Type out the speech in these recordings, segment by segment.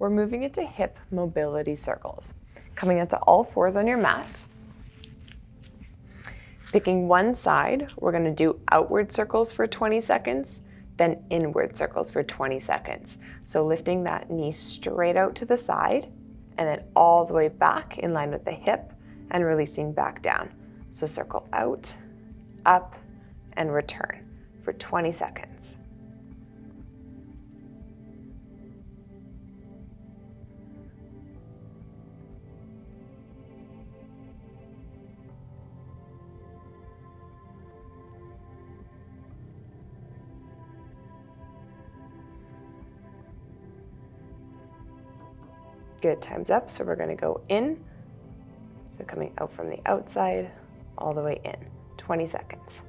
we're moving into hip mobility circles. Coming into all fours on your mat. Picking one side, we're going to do outward circles for 20 seconds, then inward circles for 20 seconds. So lifting that knee straight out to the side and then all the way back in line with the hip and releasing back down. So circle out, up, and return for 20 seconds. Good, time's up. So we're going to go in. So coming out from the outside, all the way in. 20 seconds.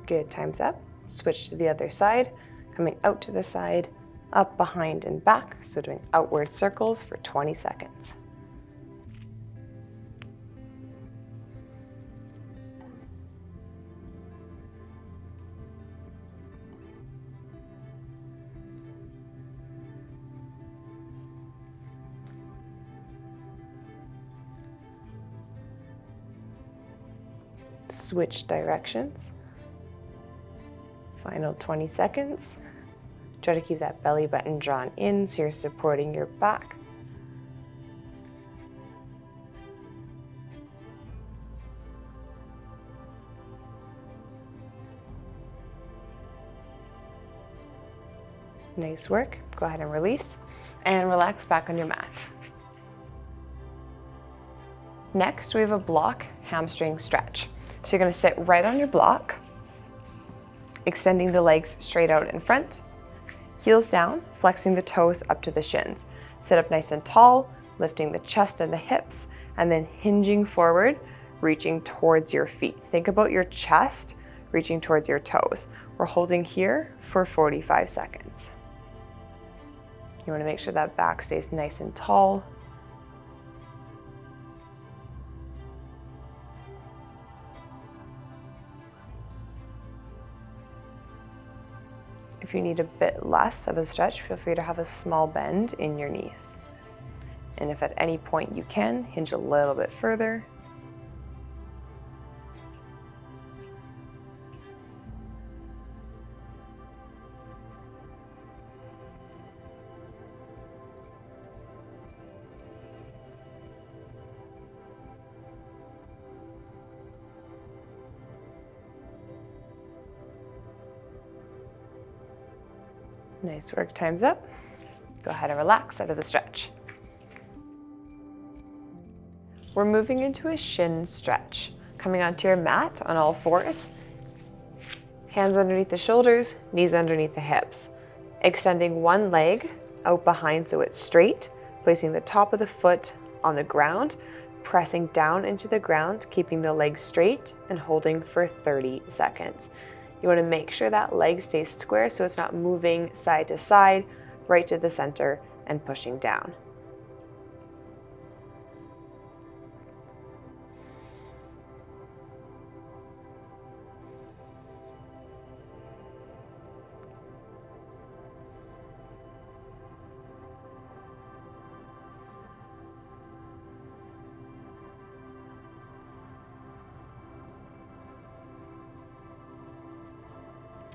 Good, time's up. Switch to the other side, coming out to the side, up, behind, and back. So doing outward circles for 20 seconds. Switch directions. Final 20 seconds. Try to keep that belly button drawn in so you're supporting your back. Nice work. Go ahead and release and relax back on your mat. Next, we have a block hamstring stretch. So you're going to sit right on your block, extending the legs straight out in front, heels down, flexing the toes up to the shins. Sit up nice and tall, lifting the chest and the hips, and then hinging forward, reaching towards your feet. Think about your chest reaching towards your toes. We're holding here for 45 seconds. You want to make sure that back stays nice and tall. If you need a bit less of a stretch, feel free to have a small bend in your knees. And if at any point you can, hinge a little bit further. Nice work, time's up. Go ahead and relax out of the stretch. We're moving into a shin stretch. Coming onto your mat on all fours. Hands underneath the shoulders, knees underneath the hips. Extending one leg out behind so it's straight, placing the top of the foot on the ground, pressing down into the ground, keeping the leg straight and holding for 30 seconds. You want to make sure that leg stays square so it's not moving side to side, right to the center, and pushing down.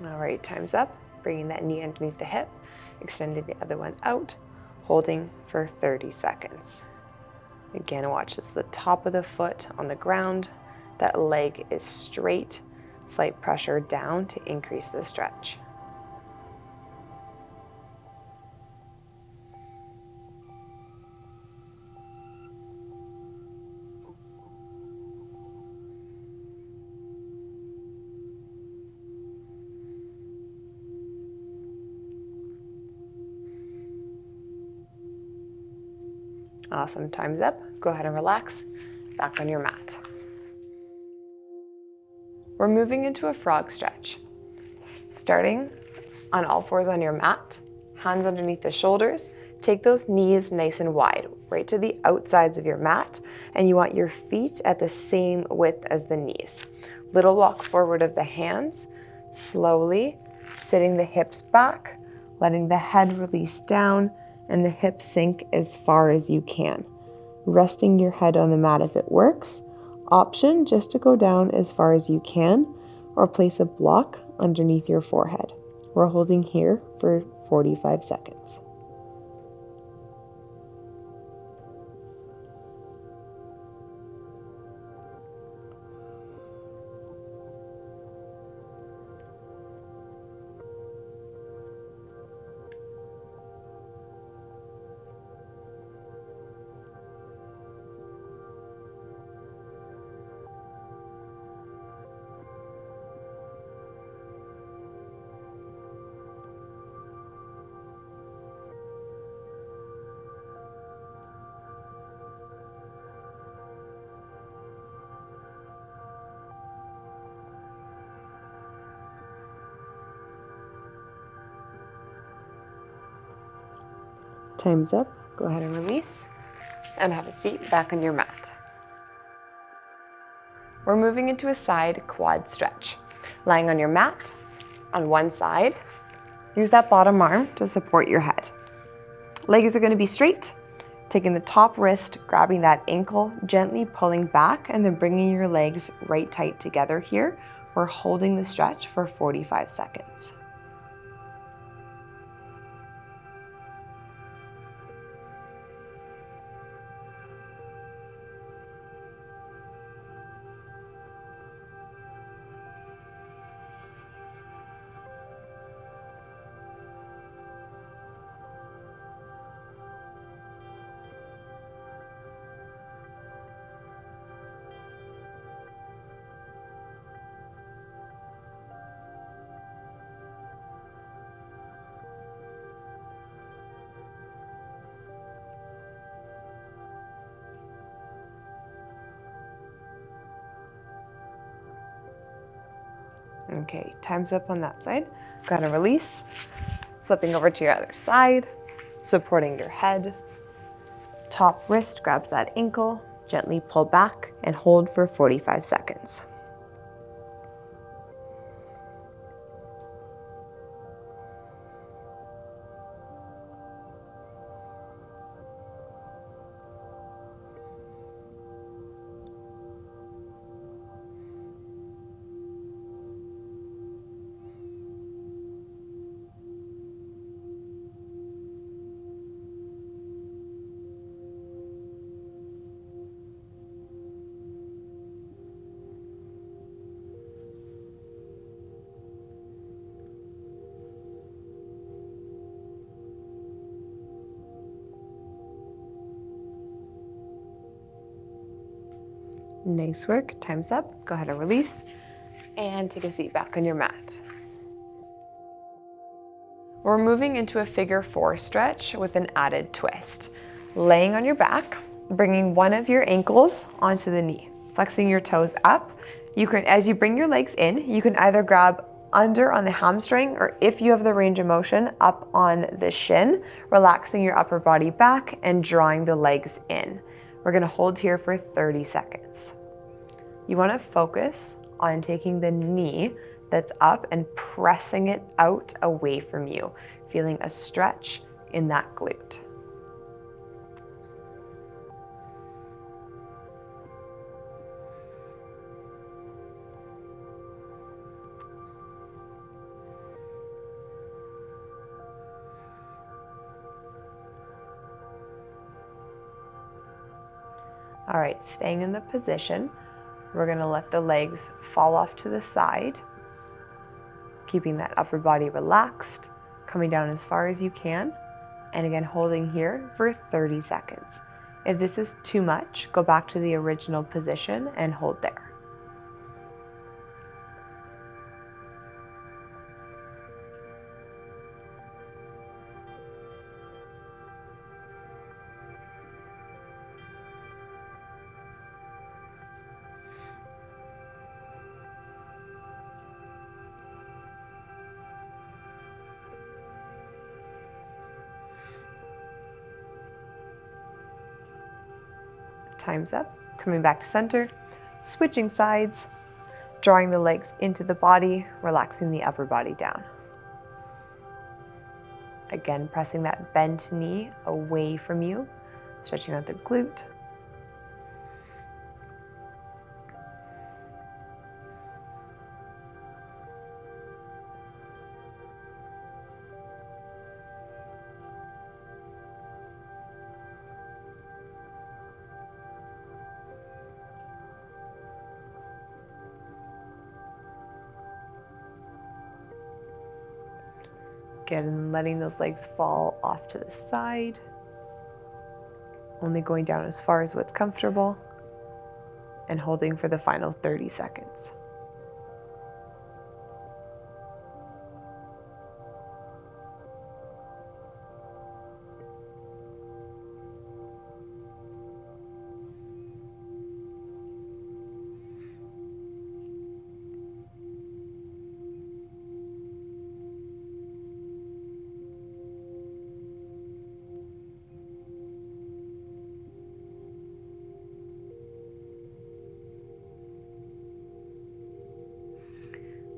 All right, time's up. Bringing that knee underneath the hip, extending the other one out, holding for 30 seconds. Again, watch as the top of the foot on the ground, that leg is straight, slight pressure down to increase the stretch. Awesome, time's up. Go ahead and relax, back on your mat. We're moving into a frog stretch. Starting on all fours on your mat, hands underneath the shoulders. Take those knees nice and wide, right to the outsides of your mat, and you want your feet at the same width as the knees. Little walk forward of the hands, slowly sitting the hips back, letting the head release down and the hips sink as far as you can. Resting your head on the mat if it works. Option just to go down as far as you can or place a block underneath your forehead. We're holding here for 45 seconds. Time's up. Go ahead and release and have a seat back on your mat. We're moving into a side quad stretch. Lying on your mat on one side, use that bottom arm to support your head. Legs are going to be straight. Taking the top wrist, grabbing that ankle, gently pulling back, and then bringing your legs right tight together here. We're holding the stretch for 45 seconds. Okay, time's up on that side. Go ahead and release. Flipping over to your other side, supporting your head. Top wrist grabs that ankle, gently pull back and hold for 45 seconds. Nice work, time's up. Go ahead and release and take a seat back on your mat. We're moving into a figure 4 stretch with an added twist. Laying on your back, bringing one of your ankles onto the knee, flexing your toes up. You can, as you bring your legs in, you can either grab under on the hamstring, or if you have the range of motion, up on the shin, relaxing your upper body back and drawing the legs in. We're gonna hold here for 30 seconds. You wanna focus on taking the knee that's up and pressing it out away from you, feeling a stretch in that glute. All right, staying in the position, we're gonna let the legs fall off to the side, keeping that upper body relaxed, coming down as far as you can, and again, holding here for 30 seconds. If this is too much, go back to the original position and hold there. time's up. Coming back to center, switching sides, drawing the legs into the body, relaxing the upper body down. Again, pressing that bent knee away from you, stretching out the glute. Again, letting those legs fall off to the side, only going down as far as what's comfortable, and holding for the final 30 seconds.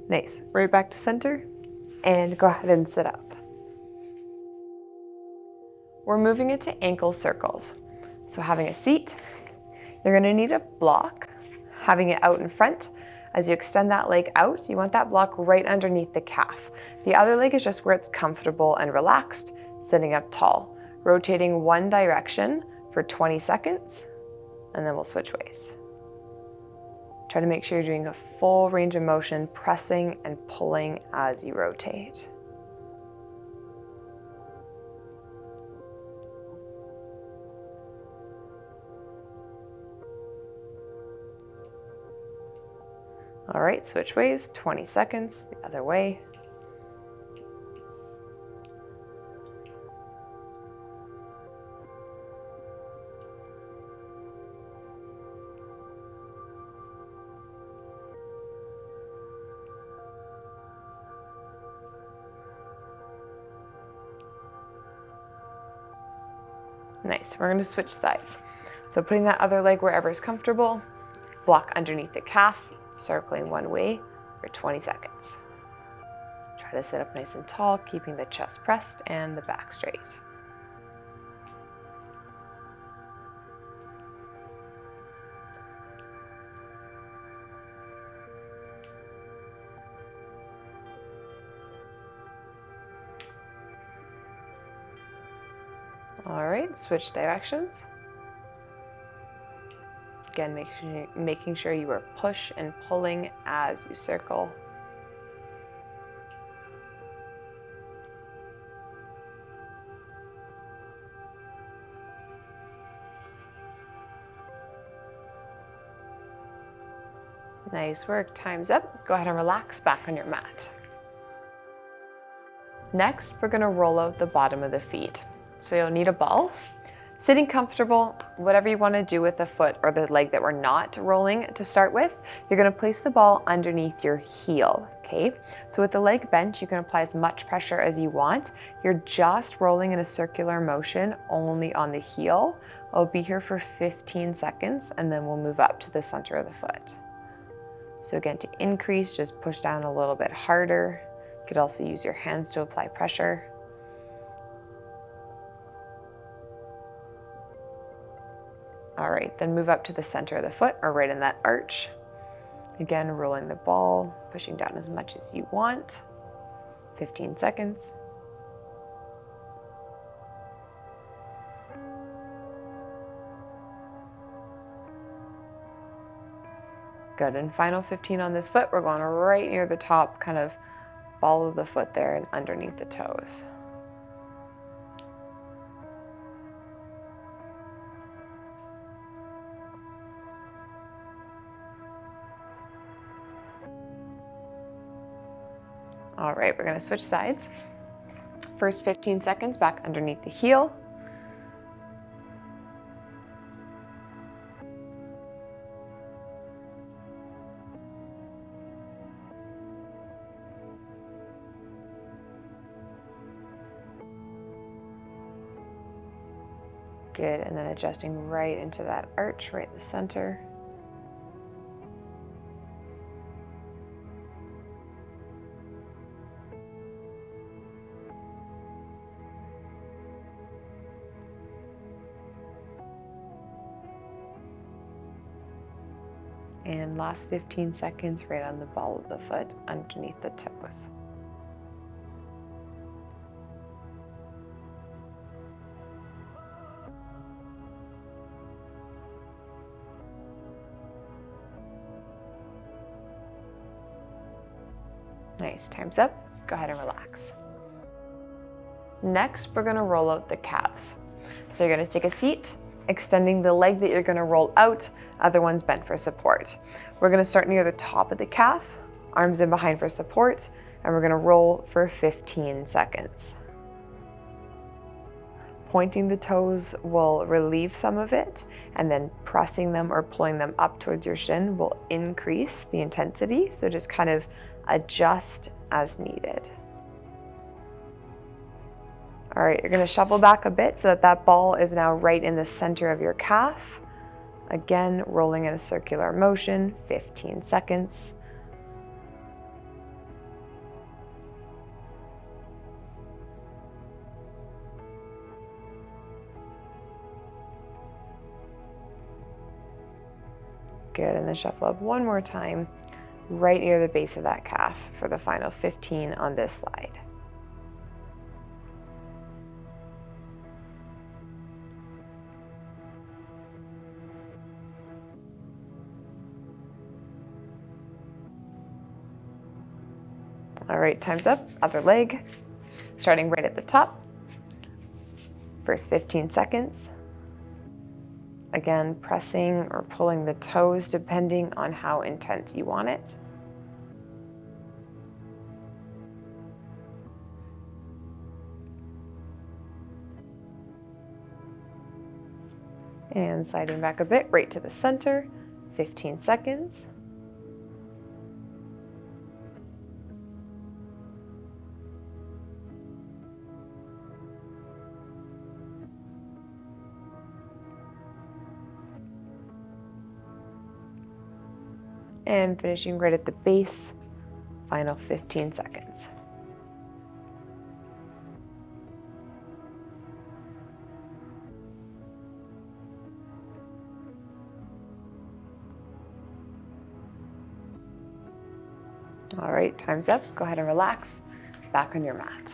Nice. Right back to center and go ahead and sit up. We're moving into ankle circles. So having a seat, you're going to need a block, having it out in front. As you extend that leg out, you want that block right underneath the calf. The other leg is just where it's comfortable and relaxed, sitting up tall, rotating one direction for 20 seconds, and then we'll switch ways. Try to make sure you're doing a full range of motion, pressing and pulling as you rotate. All right, switch ways, 20 seconds, the other way. Nice, we're going to switch sides. So putting that other leg wherever is comfortable, block underneath the calf, circling one way for 20 seconds. Try to sit up nice and tall, keeping the chest pressed and the back straight. All right, switch directions. Again, making sure you are push and pulling as you circle. Nice work, time's up. Go ahead and relax back on your mat. Next, we're gonna roll out the bottom of the feet. So you'll need a ball. Sitting comfortable, whatever you wanna do with the foot or the leg that we're not rolling to start with, you're gonna place the ball underneath your heel, okay? So with the leg bent, you can apply as much pressure as you want. You're just rolling in a circular motion only on the heel. I'll be here for 15 seconds and then we'll move up to the center of the foot. So again, to increase, just push down a little bit harder. You could also use your hands to apply pressure. All right, then move up to the center of the foot or right in that arch. Again, rolling the ball, pushing down as much as you want. 15 seconds. Good, and final 15 on this foot. We're going right near the top, kind of ball of the foot there and underneath the toes. All right, we're gonna switch sides. First 15 seconds back underneath the heel. Good, and then adjusting right into that arch, right in the center. And last 15 seconds right on the ball of the foot underneath the toes. Nice, time's up. Go ahead and relax. Next, we're gonna roll out the calves. So you're gonna take a seat, extending the leg that you're gonna roll out, other one's bent for support. We're gonna start near the top of the calf, arms in behind for support, and we're gonna roll for 15 seconds. Pointing the toes will relieve some of it, and then pressing them or pulling them up towards your shin will increase the intensity. So just kind of adjust as needed. All right, you're gonna shuffle back a bit so that that ball is now right in the center of your calf. Again, rolling in a circular motion, 15 seconds. Good, and then shuffle up one more time, right near the base of that calf for the final 15 on this slide. All right, time's up, other leg. Starting right at the top. First 15 seconds. Again, pressing or pulling the toes depending on how intense you want it. And sliding back a bit, right to the center, 15 seconds. And finishing right at the base, final 15 seconds. All right, time's up. Go ahead and relax. Back on your mat.